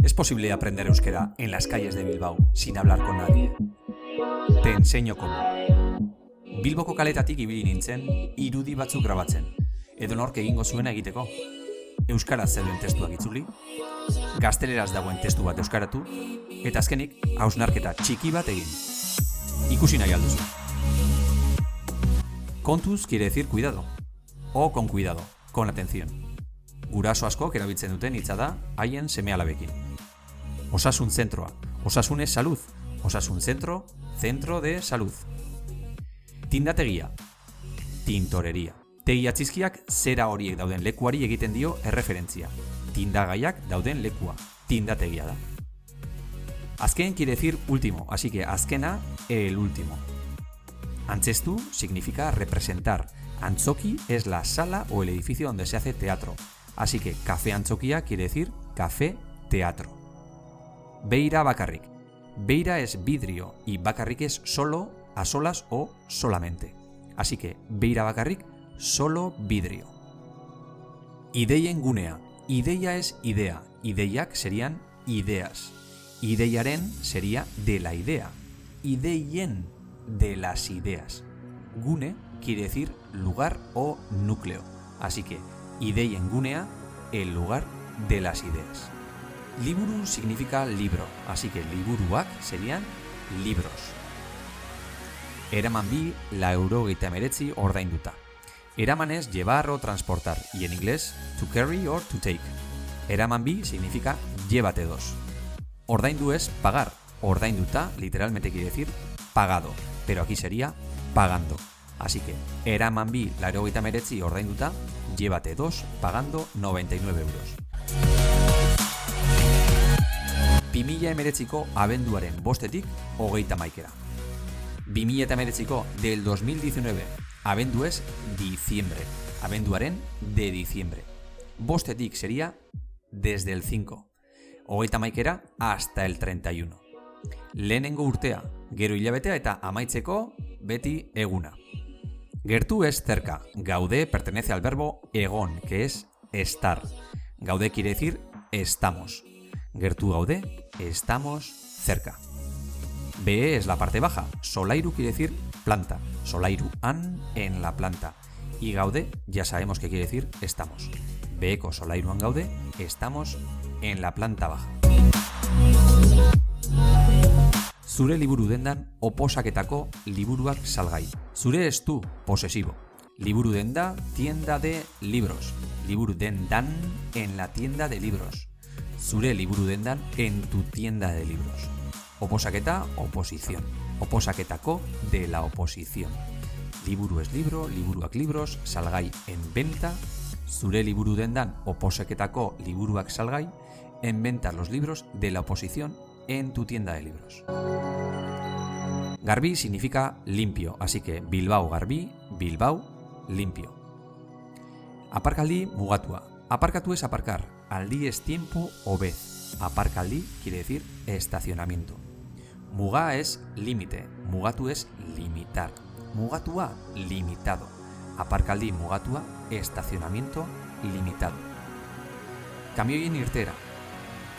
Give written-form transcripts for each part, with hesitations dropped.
¿Es posible aprender euskera en las calles de Bilbao sin hablar con nadie? Te enseño cómo. Bilboko kaletatik ibili nintzen, irudi batzuk grabatzen. Edonork egingo zuena egiteko. Euskaraz zeuden testuak itzuli, gazteleraz dagoen testu bat euskaratu, eta azkenik hausnarketa txiki bat egin. Ikusi nahi alduzu. Kontuz quiere decir cuidado. O con cuidado, con atención. Guraso askok erabiltzen duten hitza da haien seme-alabekin. Osasun zentroa. Osasun es salud. Osasun zentro, centro de salud. Tindategia. Tintoreria. Tegia txizkiak zera horiek dauden lekuari egiten dio erreferentzia. Tindagaiak dauden lekua. Tindategia da. Azken quiere decir último, así que azkena, el último. Antzestu significa representar. Antzoki es la sala o el edificio donde se hace teatro. Así que café antzokia quiere decir café teatro. Beira bakarrik. Beira es vidrio y bakarrik es solo, a solas o solamente. Así que beira bakarrik, solo vidrio. Ideien gunea. Ideia es idea. Ideiak serían ideas. Ideiaren sería de la idea. Ideien, de las ideas. Gune quiere decir lugar o núcleo. Así que ideien gunea, el lugar de las ideas. Liburu significa libro, así que liburuak serían libros. Eraman bi, laurogeita hemeretzi ordainduta. Eraman es llevar o transportar, y en inglés to carry or to take. Eraman bi significa llévate dos. Ordaindu es pagar. Ordainduta literalmente quiere decir pagado, pero aquí sería pagando. Así que eraman bi, laurogeita hemeretzi ordainduta, llévate dos pagando 99 euros. 2019ko abenduaren 5etik 31. 2019ko del 2019 abendu es diciembre. Abenduaren de diciembre. 5etik sería desde el 5. 31 hasta el 31. Lehenengo urtea, gero hilabetea eta amaitzeko beti eguna. Gertu es cerca. Gaude pertenece al verbo egon, que es estar. Gaude quiere decir estamos. Gertu gaude, estamos cerca. Be es la parte baja. Solairu quiere decir planta. Solairu an, en la planta. Y gaude ya sabemos que quiere decir estamos. Beeko solairuan gaude, estamos en la planta baja. Zure liburu dendan oposaketako liburuak salgai. Zure es tu, posesivo. Liburu denda, tienda de libros. Liburu dendan, en la tienda de libros. Zure liburu dendan, en tu tienda de libros. Oposaketa, oposición. Oposaketako, de la oposición. Liburu es libro, liburuak libros, salgai en venta. Zure liburu dendan, oposaketako liburuak salgai, en venta los libros de la oposición en tu tienda de libros. Garbi significa limpio, así que Bilbao garbi, Bilbao limpio. Aparkaldi mugatua. Aparkatu es aparcar, aldi es tiempo o vez. Aparkaldi quiere decir estacionamiento. Muga es límite, mugatu es limitar. Mugatua, limitado. Aparkaldi mugatua, estacionamiento limitado. Kamioien irtera.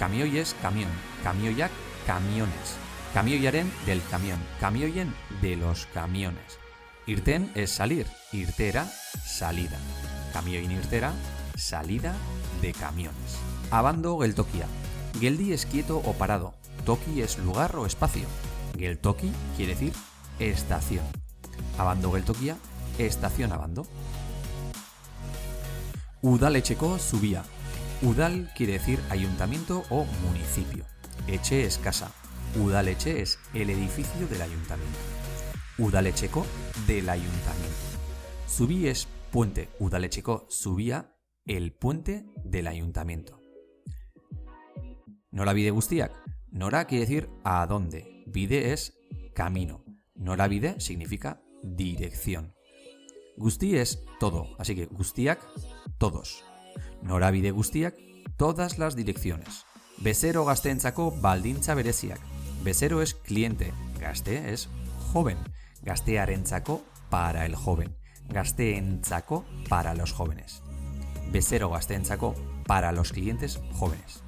Kamioi es camión, kamioiak camiones. Kamioiaren del camión, kamioien de los camiones. Irten es salir, irtera, salida. Kamioin irtera, salida de camiones. Abando geltokia. Geldi es quieto o parado. Toki es lugar o espacio. Geltoki quiere decir estación. Abando geltokia, estación abando. Udaletxeko zubia. Udal quiere decir ayuntamiento o municipio. Eche es casa. Udaletxe es el edificio del ayuntamiento. Udaletxeko del ayuntamiento. Zubi es puente. Udaletxeko zubia, el puente del ayuntamiento. Norabide guztiak. Nora quiere decir a dónde. Bide es camino. Norabide significa dirección. Guzti es todo, así que guztiak, todos. Norabide guztiak, todas las direcciones. Bezero gazteentzako baldintza bereziak. Bezero es cliente, gazte es joven. Gaztearentzako para el joven. Gazteentzako para los jóvenes. Bezero gazteentzako para los clientes jóvenes.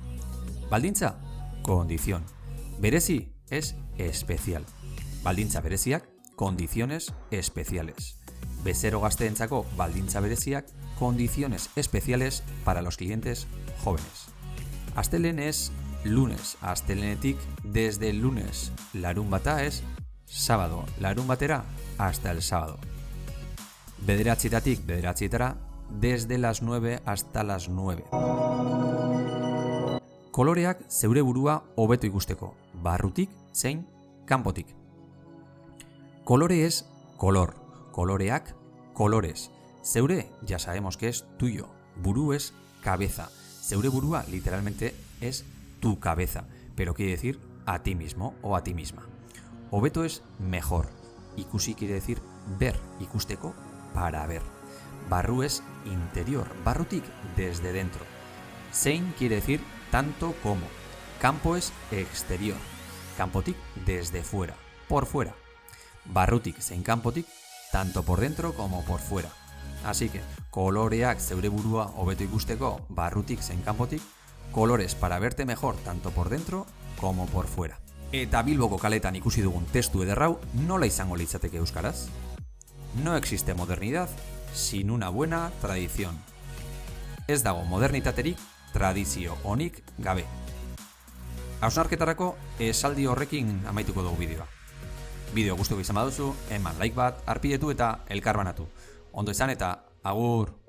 Baldintza, condición. Berezi es especial. Baldintza bereziak, condiciones especiales. Bezero gazteentzako baldintza bereziak, condiciones especiales para los clientes jóvenes. Astelehen es lunes, astelehenetik desde el lunes. Larunbata es sábado, larunbatera hasta el sábado. Bederatzietatik bederatzietara, desde las 9 hasta las 9. Koloreak zeure burua hobeto ikusteko, barrutik zein kanpotik. Colore es color, coloreak, colores. Zeure ya sabemos que es tuyo, buru es cabeza. Zeure burua literalmente es tu cabeza, pero quiere decir a ti mismo o a ti misma. Hobeto es mejor, ikusi quiere decir ver, ikusteko para ver. Barru es interior, barrutik desde dentro. Zein quiere decir tanto como. Campo es exterior, kanpotik desde fuera, por fuera. Barrutik zein kanpotik, tanto por dentro como por fuera. Así que, koloreak zeure burua hobeto ikusteko, barrutik zein kanpotik, colores para verte mejor tanto por dentro como por fuera. Eta Bilboko kaletan ikusi dugun testu ederrau nola izango litzateke euskaraz? No existe modernidad sin una buena tradición. Ez dago modernitaterik tradizio onik gabe. Hausnarketarako esaldi horrekin amaituko dugu bideoa. Bideo gustuko izan baduzu, eman like bat, arpidetu eta elkarbanatu. Ondo izan eta agur!